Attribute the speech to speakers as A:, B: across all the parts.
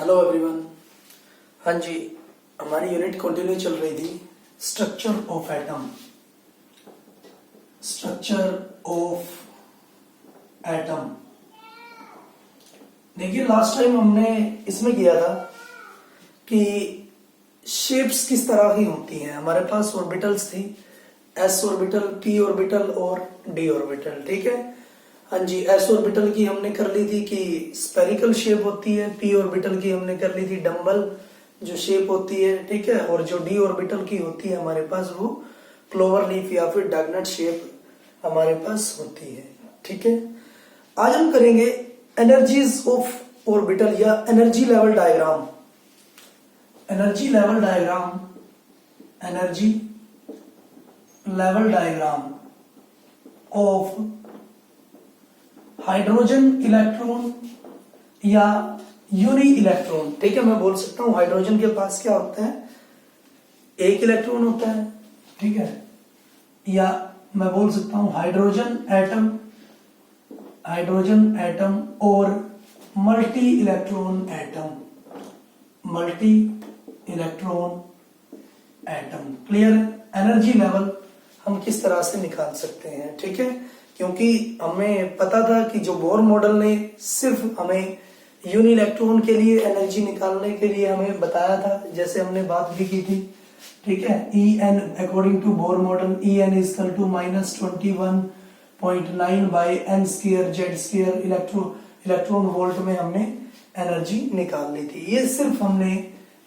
A: Hello everyone. हाँ जी, हमारी unit continue चल रही थी structure of atom. Structure of atom, देखिए लास्ट टाइम हमने इसमें किया था कि शेप्स किस तरह की होती हैं। हमारे पास ऑर्बिटल्स थी, एस ऑर्बिटल, पी ऑर्बिटल और डी ऑर्बिटल। ठीक है, हाँ जी, एस ऑर्बिटल की हमने कर ली थी कि स्पेरिकल शेप होती है, पी ऑर्बिटल की हमने कर ली थी डम्बल जो शेप होती है। ठीक है, और जो डी ऑर्बिटल की होती है हमारे पास वो क्लोवर लीफ या फिर डगनट शेप हमारे पास होती है। ठीक है, आज हम करेंगे एनर्जीज ऑफ ऑर्बिटल या energy level diagram. Energy level diagram, energy level diagram of hydrogen electron या यूनी इलेक्ट्रॉन। ठीक है, मैं बोल सकता हूं हाइड्रोजन के पास क्या होता है, एक इलेक्ट्रॉन होता है। ठीक है, या मैं बोल सकता हूं हाइड्रोजन एटम, हाइड्रोजन एटम और multi electron atom, multi electron atom. Clear है? एनर्जी लेवल हम किस तरह से निकाल सकते हैं। ठीक है, क्योंकि हमें पता था कि जो बोर मॉडल ने सिर्फ हमें यूनी इलेक्ट्रॉन के लिए एनर्जी निकालने के लिए हमें बताया था, जैसे हमने बात भी की थी। ठीक है, E N according to Bohr model E N is equal to -21.9 by N square Z square electron volt में हमने एनर्जी निकाल ली थी। ये सिर्फ हमने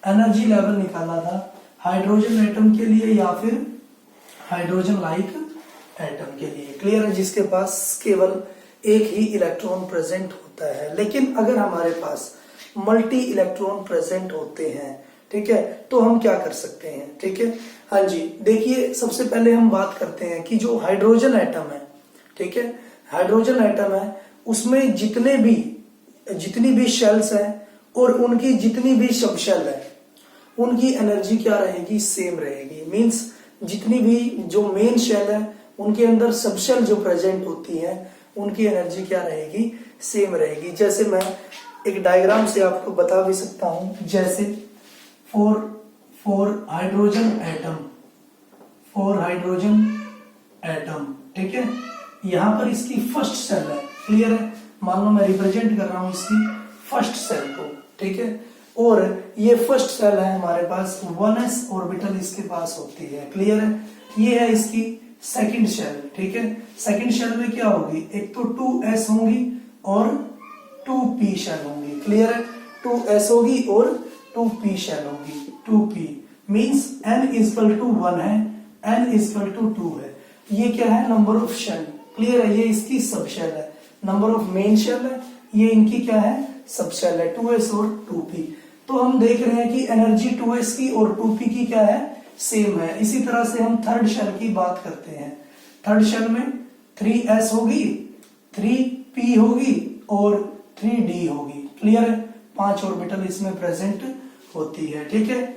A: एनर्जी लेवल निकाला था हाइड्रोजन एटम के लिए या फिर हाइड्रोजन लाइक एटम के लिए। क्लियर है? जिसके पास केवल एक ही इलेक्ट्रॉन प्रेजेंट होता है। लेकिन अगर हमारे पास मल्टी इलेक्ट्रॉन प्रेजेंट होते हैं, ठीक है, तो हम क्या कर सकते हैं। ठीक है, हाँ जी, देखिए सबसे पहले हम बात करते हैं कि जो हाइड्रोजन एटम है, ठीक है, हाइड्रोजन एटम है, उसमें जितनी भी शेल्स हैं और उनकी जितनी भी सब शेल है, उनकी एनर्जी क्या रहेगी, सेम रहेगी। मींस जितनी भी जो मेन शेल है उनके अंदर सब शेल जो प्रेजेंट होती है उनकी एनर्जी क्या रहेगी, सेम रहेगी। जैसे मैं एक डायग्राम से आपको बता भी सकता हूं, जैसे for hydrogen atom, for hydrogen atom, ठीक है, यहां पर इसकी फर्स्ट सेल है। क्लियर है? मान लो मैं रिप्रेजेंट कर रहा हूं इसकी फर्स्ट सेल को। ठीक है, और ये फर्स्ट सेल है हमारे पास 1s ऑर्बिटल इसके पास होती है। क्लियर है? ये है इसकी सेकंड शेल। ठीक है, सेकंड शेल में क्या होगी, एक तो 2s होंगी और 2p शेल होंगी। क्लियर है? 2s होगी और 2p शेल होगी। 2p means n is equal to 1 है, n इज इक्वल टू 2 है। ये क्या है, नंबर ऑफ शेल। क्लियर है? ये इसकी सब शेल है। नंबर ऑफ मेन शेल है, ये इनकी क्या है, सब शेल है, 2s और 2p। तो हम देख रहे हैं कि एनर्जी 2s की और 2p की क्या है, सेम है। इसी तरह से हम थर्ड शेल की बात करते हैं। थर्ड शेल में 3s होगी, 3p होगी और 3d होगी। क्लियर है? 5 ऑर्बिटल इसमें प्रेजेंट होती है। ठीक है,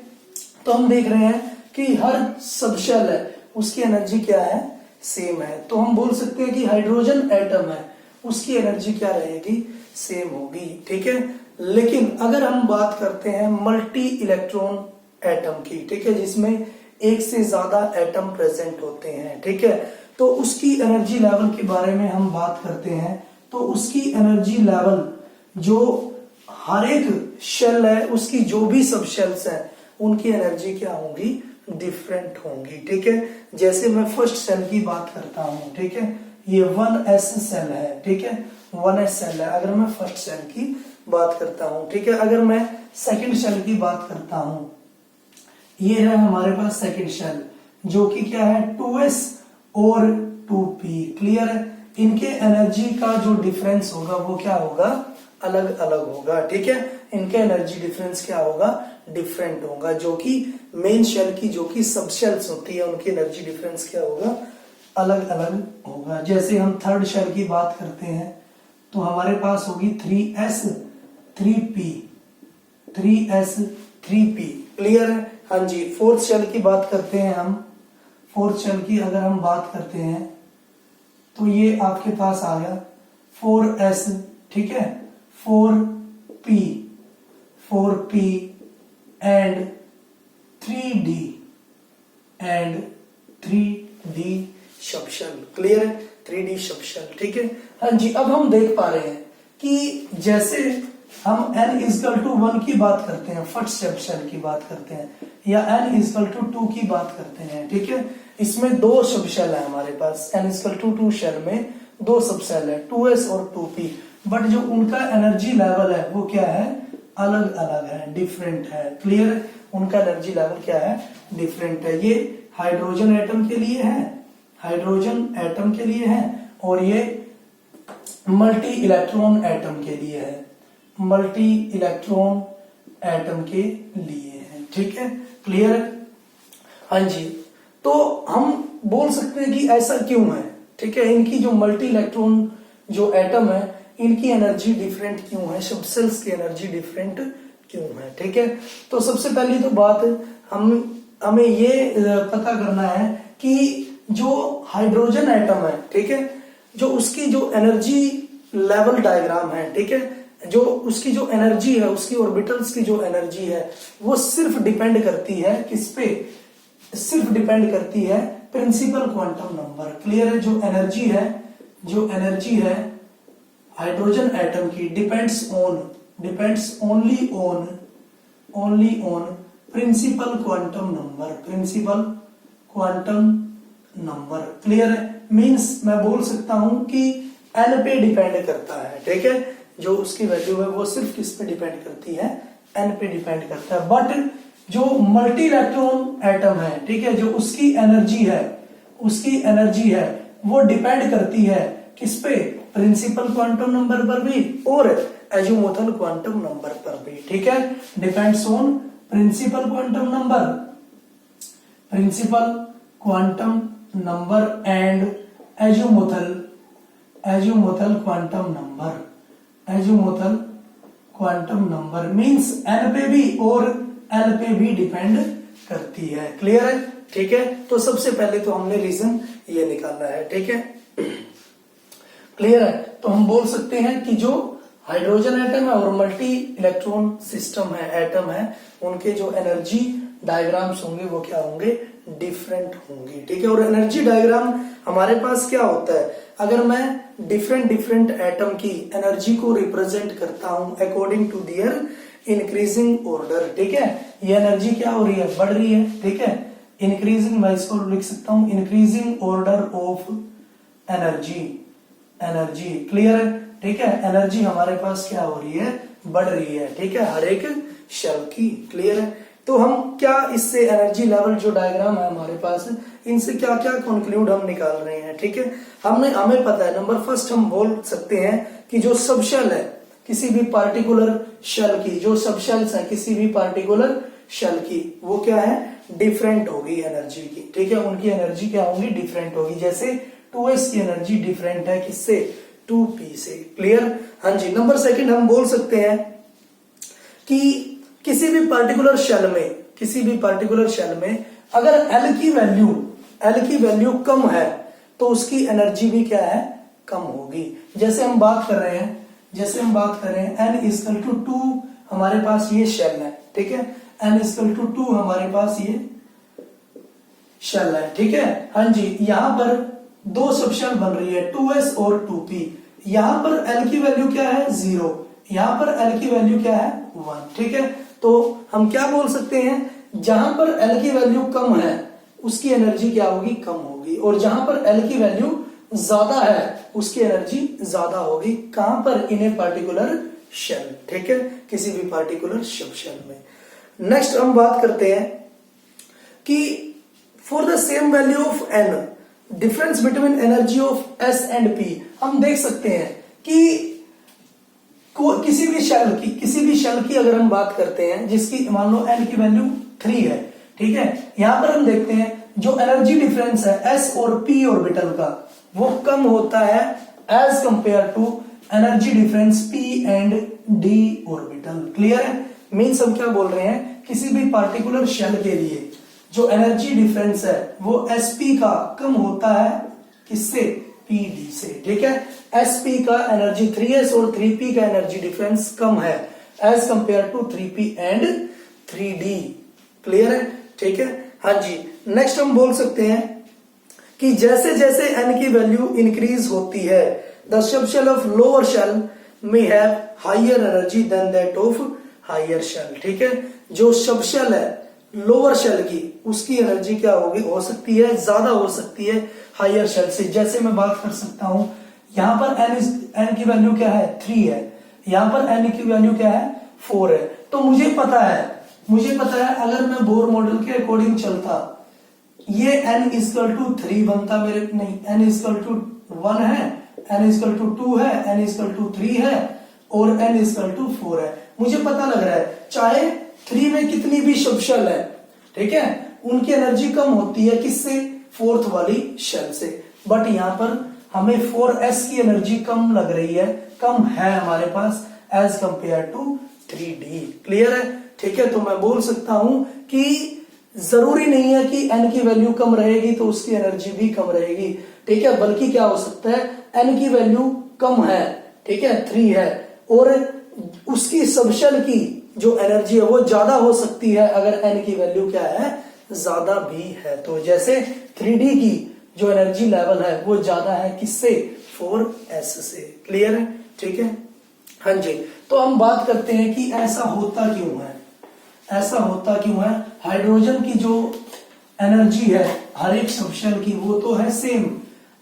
A: तो हम देख रहे हैं कि हर सब शेल है उसकी एनर्जी क्या है, सेम है। तो हम बोल सकते हैं कि हाइड्रोजन एटम है उसकी एनर्जी क्या रहेगी, सेम होगी। ठीक है, लेकिन अगर हम बात करते हैं मल्टी इलेक्ट्रॉन एटम की, ठीक है, जिसमें एक से ज्यादा एटम प्रेजेंट होते हैं, ठीक है, तो उसकी एनर्जी लेवल के बारे में हम बात करते हैं। तो उसकी एनर्जी लेवल जो हर एक शेल है उसकी जो भी सब शेल्स हैं उनकी एनर्जी क्या होंगी, डिफरेंट होंगी। ठीक है, जैसे मैं फर्स्ट सेल की बात करता हूं, ठीक है, ये 1s सेल है। ठीक है, 1s सेल है अगर मैं फर्स्ट सेल की बात करता हूं। ठीक है, अगर मैं सेकंड शेल की बात करता हूं, ये है हमारे पास सेकंड शेल जो कि क्या है, 2s और 2p। क्लियर है? इनके एनर्जी का जो डिफरेंस होगा वो क्या होगा, अलग अलग होगा। ठीक है, इनके एनर्जी डिफरेंस क्या होगा, डिफरेंट होगा। जो कि मेन शेल की जो कि सब शेल्स होती है उनकी एनर्जी डिफरेंस क्या होगा, अलग अलग होगा। जैसे हम थर्ड शेल की बात करते हैं तो हमारे पास होगी 3s 3p, 3s 3p। Clear है? हाँ जी, फोर्थ शेल की बात करते हैं हम। फोर्थ शेल की अगर हम बात करते हैं तो ये आपके पास आ गया 4s, ठीक है, 4p, 4p and 3d and 3d subshell. Clear है? 3d subshell. ठीक है। हाँ जी, अब हम देख पा रहे हैं कि जैसे हम n इक्वल टू 1 की बात करते हैं, फर्स्ट सबशेल की बात करते हैं, या n इक्वल टू 2 की बात करते हैं। ठीक है। इसमें दो सबशेल है हमारे पास, n इक्वल टू 2 शेल में दो सबशेल है, 2s और 2p। बट जो उनका एनर्जी लेवल है वो क्या है? अलग अलग है, डिफरेंट है। क्लियर है? उनका एनर्जी लेवल क्या है? डिफरेंट है। ये हाइड्रोजन एटम के लिए है, हाइड्रोजन एटम के लिए है, और ये मल्टी इलेक्ट्रॉन एटम के लिए है, मल्टी इलेक्ट्रॉन एटम के लिए है। ठीक है। क्लियर है? हाँ जी, तो हम बोल सकते हैं कि ऐसा क्यों है। ठीक है। इनकी जो मल्टी इलेक्ट्रॉन जो एटम है, इनकी एनर्जी डिफरेंट क्यों है, सबसेल्स की एनर्जी डिफरेंट क्यों है। ठीक है। तो सबसे पहली तो बात हमें ये पता करना है कि जो हाइड्रोजन एटम है, ठीक है, जो उसकी जो एनर्जी लेवल डायग्राम है, ठीक है, जो उसकी जो एनर्जी है, उसकी ऑर्बिटल्स की जो एनर्जी है, वो सिर्फ डिपेंड करती है किस पे? सिर्फ डिपेंड करती है प्रिंसिपल क्वांटम नंबर। क्लियर है? जो एनर्जी है हाइड्रोजन एटम की depends only on principal quantum number. Clear है? मींस मैं बोल सकता हूं कि n पे डिपेंड करता है। ठीक है। जो उसकी वैल्यू है वो सिर्फ किस पे डिपेंड करती है? n पे डिपेंड करता है। बट जो मल्टी इलेक्ट्रॉन एटम है, ठीक है, जो उसकी एनर्जी है वो डिपेंड करती है किस पे? प्रिंसिपल क्वांटम नंबर पर भी और एजीमुथल क्वांटम नंबर पर भी। ठीक है। Depends on principal quantum number and azimuthal quantum number means n पे भी और l पे भी डिपेंड करती है। क्लियर है? ठीक है। तो सबसे पहले तो हमने रीजन ये निकालना है। ठीक है। क्लियर है? तो हम बोल सकते हैं कि जो हाइड्रोजन एटम है और मल्टी इलेक्ट्रॉन सिस्टम है, एटम है, उनके जो एनर्जी डायग्राम्स होंगे वो क्या होंगे? डिफरेंट होंगे। ठीक है। और एनर्जी डायग्राम हमारे पास क्या होता है? अगर मैं डिफरेंट एटम की एनर्जी को रिप्रेजेंट करता हूं according to their increasing order, ठीक है, ये एनर्जी क्या हो रही है? बढ़ रही है। ठीक है। इंक्रीजिंग, मैं इसको लिख सकता हूं increasing order of energy. Clear है? ठीक है। एनर्जी हमारे पास क्या हो रही है? बढ़ रही है। ठीक है। हर एक शेल की। क्लियर है? तो हम क्या इससे एनर्जी लेवल जो डायग्राम है हमारे पास, इनसे क्या क्या कंक्लूड हम निकाल रहे हैं? ठीक है। हमें पता है, नंबर फर्स्ट हम बोल सकते हैं कि जो सबशेल है किसी भी पार्टिकुलर शेल की, जो सबशेल्स है किसी भी पार्टिकुलर शेल की, वो क्या है? डिफरेंट होगी एनर्जी की। ठीक है। उनकी एनर्जी क्या होगी? डिफरेंट होगी। जैसे 2s की एनर्जी डिफरेंट है किससे? 2p से। क्लियर? हाँ जी। नंबर सेकंड हम बोल सकते हैं कि किसी भी पार्टिकुलर शेल में अगर L की वैल्यू कम है तो उसकी एनर्जी भी क्या है? कम होगी। जैसे हम बात कर रहे हैं n इक्वल टू 2 हमारे पास ये शेल है। ठीक है। n इक्वल टू 2 हमारे पास ये शेल है। ठीक है। हाँ जी। यहां पर दो सबशेल बन रही है, 2s और 2p। यहां पर L की वैल्यू क्या है? 0। यहां पर L की वैल्यू क्या है? 1। ठीक है। तो हम क्या बोल सकते हैं? जहां पर L की वैल्यू कम है उसकी एनर्जी क्या होगी? कम होगी। और जहां पर L की वैल्यू ज्यादा है उसकी एनर्जी ज्यादा होगी। कहां पर? इन ए पार्टिकुलर शेल। ठीक है। किसी भी पार्टिकुलर सबशेल में। नेक्स्ट हम बात करते हैं कि for the same value of n, difference between energy of s and p। हम देख सकते हैं कि किसी भी शेल की अगर हम बात करते हैं जिसकी मान लो n की वैल्यू 3 है। ठीक है। यहां पर हम देखते हैं जो एनर्जी डिफरेंस है s और p ऑर्बिटल का, वो कम होता है as compare to energy difference p and d orbital. Clear है? मीन्स हम क्या बोल रहे हैं? किसी भी पार्टिकुलर शेल के लिए जो एनर्जी डिफरेंस है वो sp का कम होता है किससे? pd से। ठीक है। sp का एनर्जी 3s और 3p का एनर्जी डिफरेंस कम है as compare to 3p and 3d। Clear है? ठीक है, हाँ जी। नेक्स्ट हम बोल सकते हैं कि जैसे जैसे n की वैल्यू इंक्रीज होती है, the subshell of lower shell में have higher energy than that of higher shell. ठीक है, जो सबशेल है लोअर शेल की, उसकी एनर्जी क्या होगी, हो सकती है ज्यादा हो सकती है हायर शेल से। जैसे मैं बात कर सकता हूं, यहां पर n की वैल्यू क्या है, 3 है, यहां पर n की वैल्यू क्या है, 4 है। तो मुझे पता है अगर मैं बोर मॉडल के अकॉर्डिंग चलता, ये n इक्वल टू 3 बनता मेरे, नहीं, n इक्वल टू 1 है, n इक्वल टू 2 है, n इक्वल टू 3 है और n इक्वल टू 4 है। मुझे पता लग रहा है चाहे 3 में कितनी भी सब शेल है, ठीक है, उनकी एनर्जी कम होती है किससे, फोर्थ वाली शेल से। बट यहां पर हमें 4s की एनर्जी कम लग रही है, कम है हमारे पास as compare to 3d। Clear है? ठीक है, तो मैं बोल सकता हूं कि जरूरी नहीं है कि n की वैल्यू कम रहेगी तो उसकी एनर्जी भी कम रहेगी। ठीक है, बल्कि क्या हो सकता है, n की वैल्यू कम है, ठीक है, 3 है, और उसकी सबशेल की जो एनर्जी है वो ज्यादा हो सकती है अगर n की वैल्यू क्या है, ज्यादा भी है। तो जैसे 3d की जो एनर्जी लेवल है वो ज्यादा है किससे, 4s से। क्लियर है? ठीक है, हाँ जी। तो हम बात करते हैं कि ऐसा होता क्यों है, ऐसा होता क्यों है। हाइड्रोजन की जो एनर्जी है हर एक सबशेल की वो तो है सेम,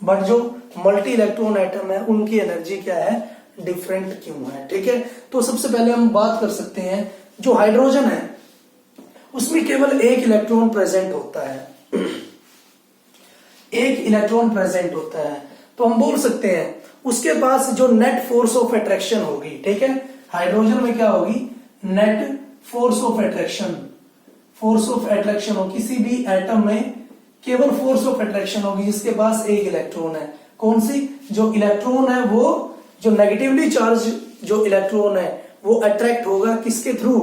A: बट जो मल्टी इलेक्ट्रॉन एटम है उनकी एनर्जी क्या है, डिफरेंट क्यों है। ठीक है, तो सबसे पहले हम बात कर सकते हैं, जो हाइड्रोजन है उसमें केवल एक इलेक्ट्रॉन प्रेजेंट होता है, एक इलेक्ट्रॉन प्रेजेंट होता है। तो हम बोल सकते हैं उसके पास जो नेट फोर्स ऑफ अट्रैक्शन होगी, ठीक है, हाइड्रोजन में क्या होगी, net force of attraction, force of attraction हो, किसी भी एटम में केवल फोर्स ऑफ अट्रैक्शन होगी जिसके पास एक इलेक्ट्रॉन है। कौन सी, जो इलेक्ट्रॉन है वो, जो नेगेटिवली चार्ज जो इलेक्ट्रॉन है वो अट्रैक्ट होगा किसके थ्रू,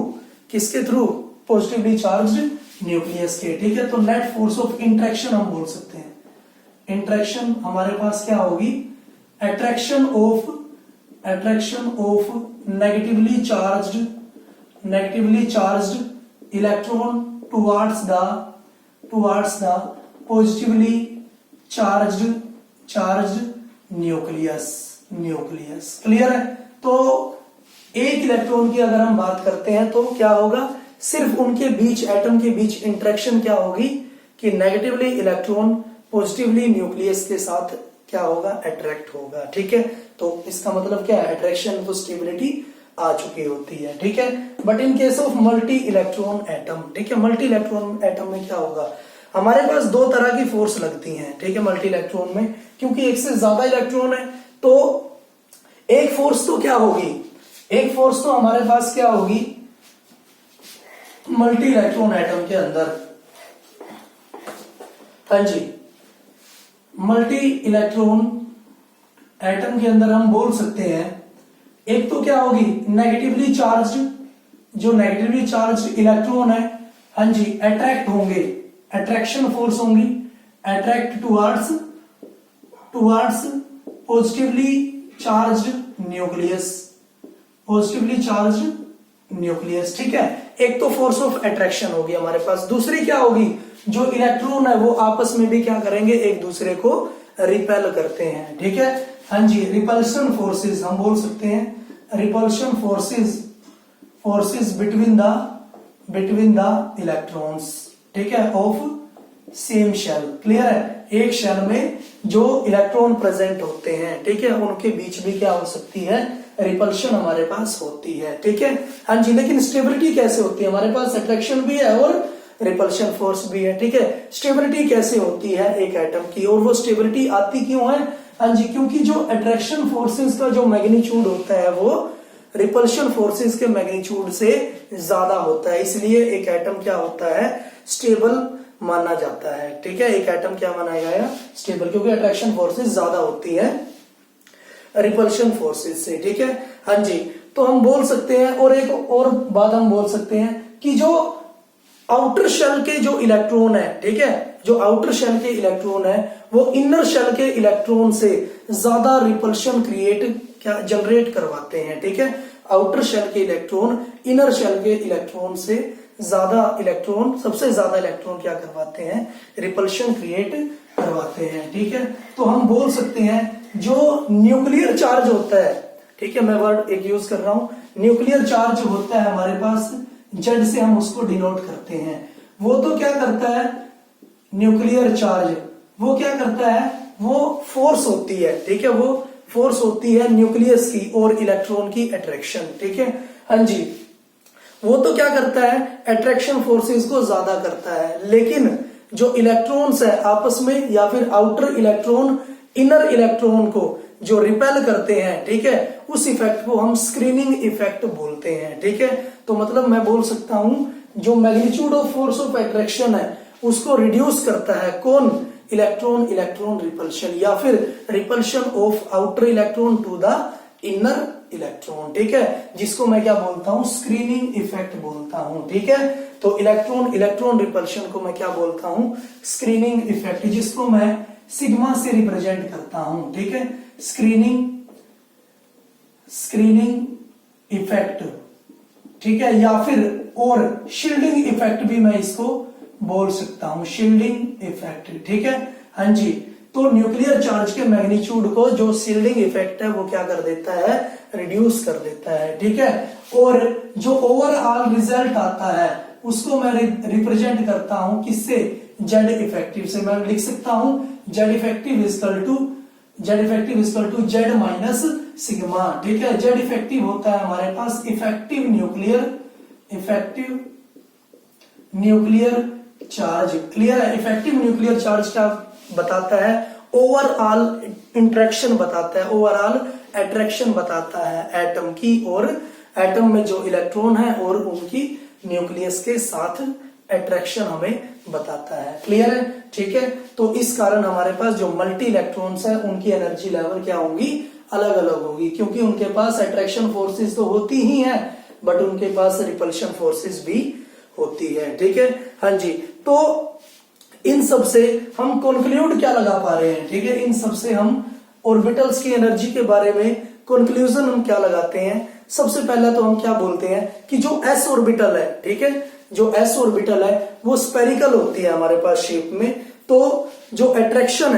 A: किसके थ्रू, पॉजिटिवली चार्ज्ड न्यूक्लियस के। ठीक है, तो नेट फोर्स ऑफ इंट्रैक्शन हम बोल सकते हैं। इंट्रैक्शन हमारे पास क्या होगी, attraction of negatively charged electron towards the positively charged nucleus. Clear है? तो एक इलेक्ट्रॉन की अगर हम बात करते हैं तो क्या होगा, सिर्फ उनके बीच, एटम के बीच इंटरेक्शन क्या होगी कि नेगेटिवली इलेक्ट्रॉन पॉजिटिवली न्यूक्लियस के साथ क्या होगा, अट्रैक्ट होगा। ठीक है, तो इसका मतलब क्या है, अट्रैक्शन तो स्टेबिलिटी आ चुकी होती है। ठीक है, but in case of multi electron atom, ठीक है, मल्टी इलेक्ट्रॉन एटम में क्या होगा, हमारे पास दो तरह की फोर्स लगती हैं। ठीक है, मल्टी इलेक्ट्रॉन में, क्योंकि एक से ज्यादा इलेक्ट्रॉन है तो एक फोर्स तो क्या होगी, एक फोर्स तो हमारे पास क्या होगी मल्टी इलेक्ट्रॉन एटम के अंदर, हाँ जी, मल्टी इलेक्ट्रॉन एटम के अंदर हम बोल सकते हैं एक तो क्या होगी नेगेटिवली चार्ज्ड, जो नेगेटिवली चार्ज्ड इलेक्ट्रॉन है, हाँ जी, अट्रैक्ट होंगे, अट्रैक्शन फोर्स होंगी, attract towards positively charged nucleus. ठीक है, एक तो फोर्स ऑफ अट्रैक्शन होगी हमारे पास, दूसरी क्या होगी, जो इलेक्ट्रॉन है वो आपस में भी क्या करेंगे, एक दूसरे को रिपेल करते हैं। ठीक है, हाँ जी, रिपल्शन फोर्सेस हम बोल सकते हैं, repulsion forces between the electrons, ठीक है, ऑफ सेम शेल। क्लियर है? एक शेल में जो इलेक्ट्रॉन प्रेजेंट होते हैं, ठीक है, उनके बीच भी क्या हो सकती है, रिपल्शन हमारे पास होती है। ठीक है, हाँ जी, लेकिन स्टेबिलिटी कैसे होती है, हमारे पास अट्रैक्शन भी है और रिपल्शन फोर्स भी है। ठीक है, स्टेबिलिटी कैसे होती है एक एटम की, और वो स्टेबिलिटी आती क्यों है, हाँ जी, क्योंकि जो अट्रैक्शन फोर्सेस का जो मैग्नीट्यूड होता है वो रिपल्शन फोर्सेस के मैग्नीट्यूड से ज्यादा होता है, इसलिए एक एटम क्या होता है, स्टेबल माना जाता है। ठीक है, एक एटम क्या माना गया, स्टेबल, क्योंकि अट्रैक्शन फोर्सेस ज्यादा होती है रिपल्शन फोर्सेस से। ठीक है, हाँ जी, तो हम बोल सकते हैं, और एक और बात हम बोल सकते हैं कि जो आउटर शेल के जो इलेक्ट्रॉन है, ठीक है, जो आउटर शेल के इलेक्ट्रॉन है वो इनर शेल के इलेक्ट्रॉन से ज्यादा रिपल्शन जनरेट करवाते हैं। ठीक है, आउटर शेल के इलेक्ट्रॉन इनर शेल के इलेक्ट्रॉन से ज्यादा इलेक्ट्रॉन, सबसे ज्यादा इलेक्ट्रॉन क्या करवाते हैं, रिपल्शन क्रिएट करवाते हैं। ठीक है, तो हम बोल सकते हैं जो न्यूक्लियर चार्ज होता है, ठीक है, मैं वर्ड एक यूज कर रहा हूं, न्यूक्लियर चार्ज होता है हमारे पास, जेड से हम उसको डिनोट करते हैं। वो तो क्या करता है, न्यूक्लियर चार्ज वो क्या करता है, वो फोर्स होती है, ठीक है, वो फोर्स होती है न्यूक्लियस की और इलेक्ट्रॉन की अट्रैक्शन। ठीक है, हाँ जी, वो तो क्या करता है, अट्रैक्शन फोर्सेस को ज्यादा करता है, लेकिन जो इलेक्ट्रॉन्स है आपस में या फिर आउटर इलेक्ट्रॉन इनर इलेक्ट्रॉन को जो रिपेल करते हैं, ठीक है, उस इफेक्ट को हम स्क्रीनिंग इफेक्ट बोलते हैं। ठीक है, तो मतलब मैं बोल सकता हूं जो magnitude of force of attraction है उसको रिड्यूस करता है कौन, इलेक्ट्रॉन इलेक्ट्रॉन रिपल्शन या फिर repulsion of outer electron to the inner electron. ठीक है, जिसको मैं क्या बोलता हूं, स्क्रीनिंग इफेक्ट बोलता हूं। ठीक है, तो इलेक्ट्रॉन इलेक्ट्रॉन रिपल्शन को मैं क्या बोलता हूं, स्क्रीनिंग इफेक्ट, जिसको मैं सिग्मा से रिप्रेजेंट करता हूं। ठीक है, स्क्रीनिंग इफेक्ट, ठीक है, या फिर और शील्डिंग इफेक्ट भी मैं इसको बोल सकता हूं, शील्डिंग इफेक्ट। ठीक है, हाँ जी, तो न्यूक्लियर चार्ज के मैग्नीट्यूड को जो शील्डिंग इफेक्ट है वो क्या कर देता है, रिड्यूस कर देता है। ठीक है, और जो ओवरऑल रिजल्ट आता है उसको मैं रिप्रेजेंट करता हूं किससे, जेड इफेक्टिव से। मैं लिख सकता हूं Z effective equal to Z minus sigma. ठीक है, जेड इफेक्टिव होता है हमारे पास इफेक्टिव न्यूक्लियर चार्ज। क्लियर है, इफेक्टिव न्यूक्लियर चार्ज क्या बताता है, ओवरऑल इंट्रैक्शन बताता है, ओवरऑल अट्रैक्शन बताता है एटम की, और एटम में जो इलेक्ट्रॉन है और उनकी न्यूक्लियस के साथ अट्रैक्शन हमें बताता है। क्लियर है, ठीक है, तो इस कारण हमारे पास जो मल्टी इलेक्ट्रॉन्स है उनकी एनर्जी लेवल क्या होगी, अलग अलग होगी, क्योंकि उनके पास अट्रैक्शन फोर्सेस तो होती ही है बट उनके पास रिपल्शन फोर्सेस भी होती है। ठीक है, हाँ जी, तो इन सब से हम कंक्लूड क्या लगा पा रहे हैं, ठीक है, इन सब से हम ऑर्बिटल्स की एनर्जी के बारे में कंक्लूजन हम क्या लगाते हैं। सबसे पहला तो हम क्या बोलते हैं कि जो एस ऑर्बिटल है, ठीक है, जो एस ऑर्बिटल है वो स्पेरिकल होती है हमारे पास शेप में, तो जो अट्रैक्शन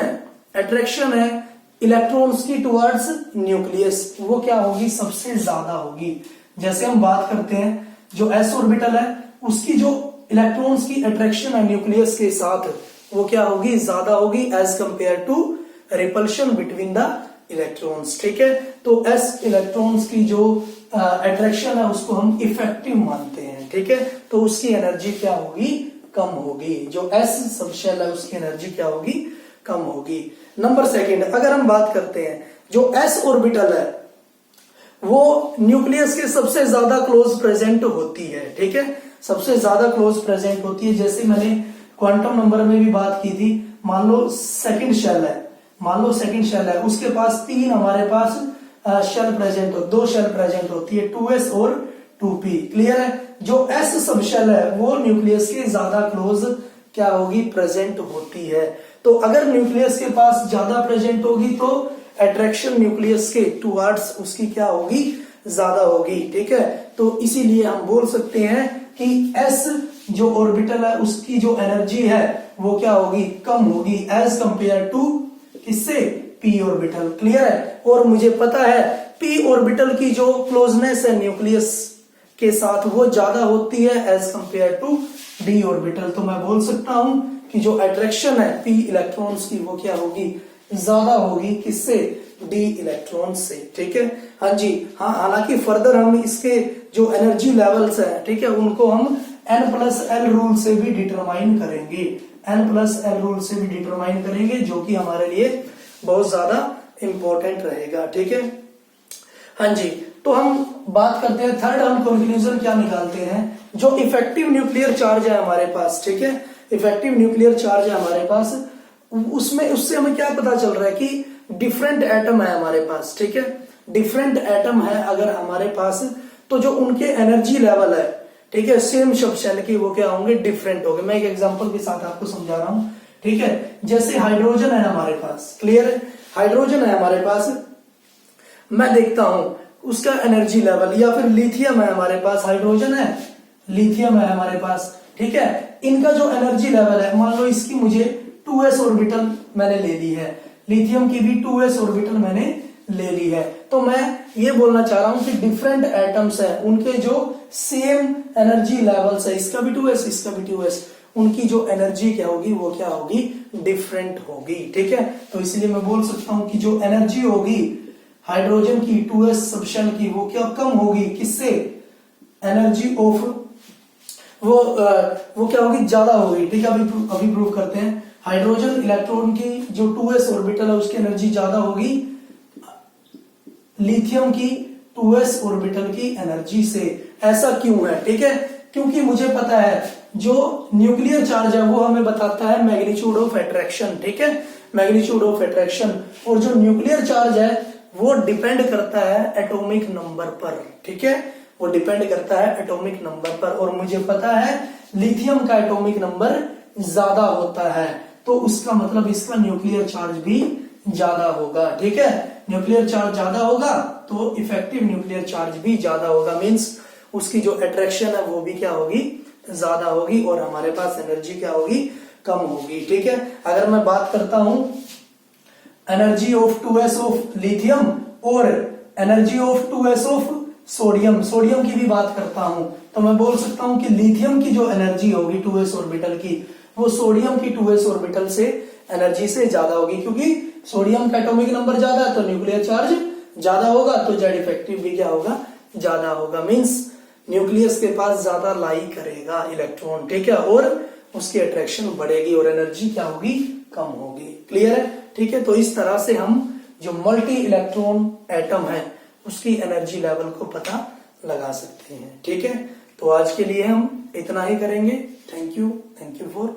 A: है इलेक्ट्रॉन्स की टुवर्ड्स न्यूक्लियस वो क्या होगी, सबसे ज्यादा होगी। जैसे हम बात करते हैं जो एस ऑर्बिटल है उसकी जो इलेक्ट्रॉन्स की अट्रैक्शन है न्यूक्लियस के साथ वो क्या होगी, ज्यादा होगी as compare to repulsion between the electrons. ठीक है, तो एस इलेक्ट्रॉन्स की जो अट्रैक्शन है उसको हम इफेक्टिव मानते हैं। ठीक है, तो उसकी एनर्जी क्या होगी, कम होगी। जो एस सबशेल है उसकी एनर्जी क्या होगी, कम होगी। नंबर सेकंड, अगर हम बात करते हैं जो एस ऑर्बिटल है वो न्यूक्लियस के सबसे ज्यादा क्लोज प्रेजेंट होती है। ठीक है, सबसे ज्यादा क्लोज प्रेजेंट होती है। जैसे मैंने क्वांटम नंबर में भी बात की थी, मान लो सेकंड शेल है, उसके पास तीन हमारे पास शेल प्रेजेंट हो, दो शेल प्रेजेंट होती है, 2s और 2p। क्लियर है, जो s सब शेल है वो न्यूक्लियस के ज्यादा क्लोज क्या होगी, प्रेजेंट होती है। तो अगर न्यूक्लियस के पास ज्यादा प्रेजेंट होगी तो अट्रैक्शन न्यूक्लियस के टुवर्ड्स उसकी क्या होगी, ज्यादा होगी। ठीक है, तो इसीलिए हम बोल सकते हैं कि s जो ऑर्बिटल है उसकी जो एनर्जी है वो क्या होगी, कम होगी एज कंपेयर टू किससे, p ऑर्बिटल। क्लियर है, और मुझे पता है p ऑर्बिटल की जो क्लोजनेस है न्यूक्लियस के साथ वो ज्यादा होती है as compare to d orbital. तो मैं बोल सकता हूं कि जो अट्रैक्शन है p इलेक्ट्रॉन्स की वो क्या होगी, ज्यादा होगी किससे, d इलेक्ट्रॉन से। ठीक है, हाँ जी, हाँ, हालांकि फर्दर हम इसके जो एनर्जी लेवल्स है, ठीक है, उनको हम n+l रूल से भी डिटरमाइन करेंगे, n+l रूल से भी डिटरमाइन करेंगे, जो कि हमारे लिए बहुत ज्यादा इंपॉर्टेंट रहेगा। ठीक है, हाँ जी, तो हम बात करते हैं थर्ड, हम कंक्लूजन क्या निकालते हैं, जो इफेक्टिव न्यूक्लियर चार्ज है हमारे पास, ठीक है, इफेक्टिव न्यूक्लियर चार्ज है हमारे पास, उसमें उससे हमें क्या पता चल रहा है कि डिफरेंट एटम है हमारे पास। ठीक है, डिफरेंट एटम है अगर हमारे पास, तो जो उनके एनर्जी लेवल है, ठीक है, सेम सब शेल की वो क्या होंगे, डिफरेंट होंगे। मैं एक एग्जांपल के साथ आपको समझा रहा हूं। ठीक है, जैसे हाइड्रोजन है हमारे पास, क्लियर है, हाइड्रोजन है हमारे पास, मैं देखता हूं उसका एनर्जी लेवल, या फिर लिथियम है हमारे पास, हाइड्रोजन है, लिथियम है हमारे पास, ठीक है, इनका जो एनर्जी लेवल है, मान लो इसकी मुझे 2s ऑर्बिटल मैंने ले ली है, लिथियम की भी 2s ऑर्बिटल मैंने ले ली है, तो मैं ये बोलना चाह रहा हूं कि डिफरेंट एटम्स है, उनके जो सेम एनर्जी लेवल्स है, इसका भी 2s इसका भी 2s, उनकी जो एनर्जी क्या होगी, वो क्या होगी, डिफरेंट होगी, ठीक है। तो इसलिए मैं बोल सकता हूं कि जो एनर्जी होगी हाइड्रोजन की 2s सबशेल की, वो क्या कम होगी, किससे, एनर्जी ऑफ, वो क्या होगी, ज्यादा होगी, ठीक है। अभी प्रूव करते हैं। हाइड्रोजन इलेक्ट्रॉन की जो 2s ऑर्बिटल है उसकी एनर्जी ज्यादा होगी लिथियम की 2s ऑर्बिटल की एनर्जी से। ऐसा क्यों है, ठीक है, क्योंकि मुझे पता है जो न्यूक्लियर चार्ज है वो हमें बताता है मैग्नीट्यूड ऑफ अट्रैक्शन, ठीक है, मैग्नीट्यूड ऑफ अट्रैक्शन, और जो न्यूक्लियर चार्ज है वो डिपेंड करता है एटॉमिक नंबर पर, ठीक है, वो डिपेंड करता है एटॉमिक नंबर पर, और मुझे पता है लिथियम का एटॉमिक नंबर ज्यादा होता है, तो उसका मतलब इसका न्यूक्लियर चार्ज भी ज्यादा होगा, ठीक है। न्यूक्लियर चार्ज ज्यादा होगा तो इफेक्टिव न्यूक्लियर चार्ज भी ज्यादा होगा, मींस उसकी जो अट्रैक्शन है वो भी क्या होगी, ज्यादा होगी, और हमारे पास एनर्जी क्या होगी, कम होगी, ठीक है। अगर मैं बात करता हूं energy of 2s of lithium और energy of 2s of sodium, sodium की भी बात करता हूं, तो मैं बोल सकता हूं कि लिथियम की जो एनर्जी होगी 2s ऑर्बिटल की, वो सोडियम की 2s ऑर्बिटल से एनर्जी से ज्यादा होगी, क्योंकि सोडियम का एटॉमिक नंबर ज्यादा है तो न्यूक्लियर चार्ज ज्यादा होगा, तो जेड इफेक्टिव भी क्या होगा, ज्यादा होगा, मींस न्यूक्लियस के पास ज्यादा लाई करेगा इलेक्ट्रॉन, ठीक है, और उसकी अट्रैक्शन बढ़ेगी और एनर्जी क्या होगी, कम होगी। क्लियर है, ठीक है। तो इस तरह से हम जो मल्टी इलेक्ट्रॉन एटम है उसकी एनर्जी लेवल को पता लगा सकते हैं, ठीक है। तो आज के लिए हम इतना ही करेंगे। Thank you for